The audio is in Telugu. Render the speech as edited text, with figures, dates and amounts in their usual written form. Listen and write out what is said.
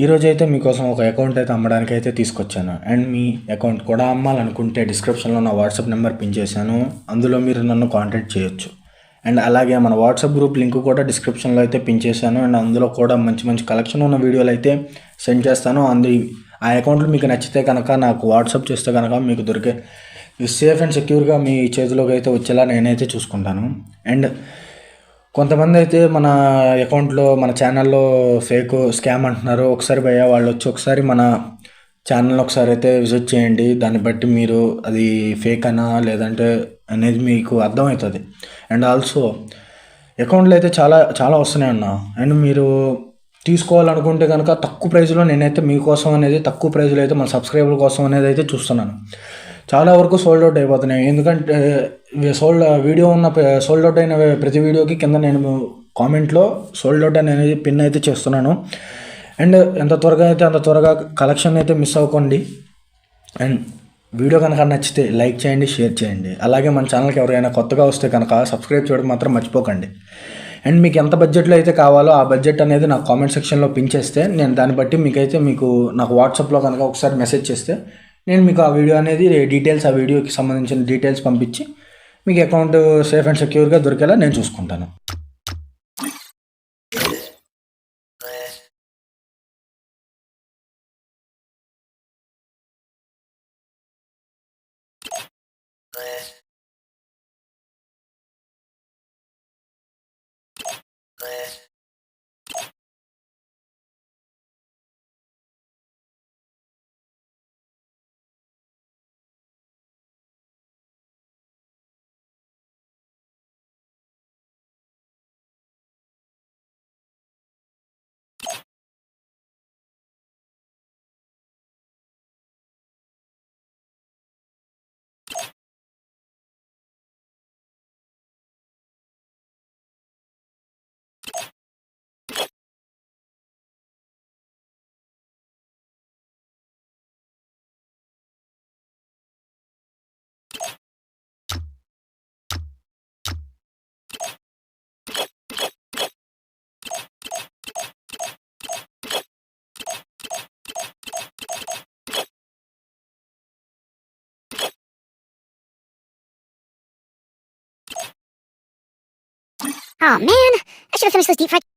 ఈరోజైతే మీకోసం ఒక అకౌంట్ అయితే అమ్మడానికి అయితే తీసుకొచ్చాను. అండ్ మీ అకౌంట్ కూడా అమ్మాలనుకుంటే డిస్క్రిప్షన్లో నా వాట్సాప్ నెంబర్ పిన్ చేశాను. అందులో మీరు నన్ను కాంటాక్ట్ చేయొచ్చు. అండ్ అలాగే మన వాట్సాప్ గ్రూప్ లింక్ కూడా డిస్క్రిప్షన్లో అయితే పిన్ చేశాను. అండ్ అందులో కూడా మంచి మంచి కలెక్షన్ ఉన్న వీడియోలు అయితే సెండ్ చేస్తాను. ఆ అకౌంట్లు మీకు నచ్చితే కనుక నాకు వాట్సాప్ చేస్తే కనుక మీకు దొరికే సేఫ్ అండ్ సెక్యూర్గా మీ చేతిలోకి అయితే వచ్చేలా నేనైతే చూసుకుంటాను. అండ్ కొంతమంది అయితే మన అకౌంట్లో మన ఛానల్లో ఫేక్ స్కామ్ అంటున్నారు. ఒకసారి భయ్యా వాళ్ళు వచ్చి ఒకసారి మన ఛానల్ ఒకసారి అయితే విజిట్ చేయండి. దాన్ని బట్టి మీరు అది ఫేక్ అనా లేదంటే అనేది మీకు అర్థమవుతుంది. అండ్ ఆల్సో అకౌంట్లో అయితే చాలా చాలా వస్తున్నాయి అన్న. అండ్ మీరు తీసుకోవాలనుకుంటే కనుక తక్కువ ప్రైజ్లో నేనైతే మీకోసం అనేది తక్కువ ప్రైజ్లో అయితే మన సబ్స్క్రైబర్ కోసం అనేది అయితే చూస్తున్నాను. చాలా వరకు సోల్డ్ అవుట్ అయిపోతున్నాయి. ఎందుకంటే సోల్డ్ అవుట్ అయిన ప్రతి వీడియోకి కింద నేను కామెంట్లో సోల్డ్ అవుట్ అనేది పిన్ అయితే చేస్తున్నాను. అండ్ ఎంత త్వరగా అయితే అంత త్వరగా కలెక్షన్ అయితే మిస్ అవ్వకండి. అండ్ వీడియో కనుక నచ్చితే లైక్ చేయండి, షేర్ చేయండి. అలాగే మన ఛానల్కి ఎవరైనా కొత్తగా వస్తే కనుక సబ్స్క్రైబ్ చేయడం మాత్రం మర్చిపోకండి. అండ్ మీకు ఎంత బడ్జెట్లో అయితే కావాలో ఆ బడ్జెట్ అనేది నాకు కామెంట్ సెక్షన్లో పిన్ చేస్తే నేను దాన్ని బట్టి మీకు నాకు వాట్సాప్లో కనుక ఒకసారి మెసేజ్ చేస్తే నేను మీకు ఆ వీడియో అనేది డీటెయిల్స్, ఆ వీడియోకి సంబంధించిన డీటెయిల్స్ పంపించి మీకు అకౌంట్ సేఫ్ అండ్ సెక్యూర్గా దొరికేలా నేను చూసుకుంటాను. Oh man, I should have finished those deep fried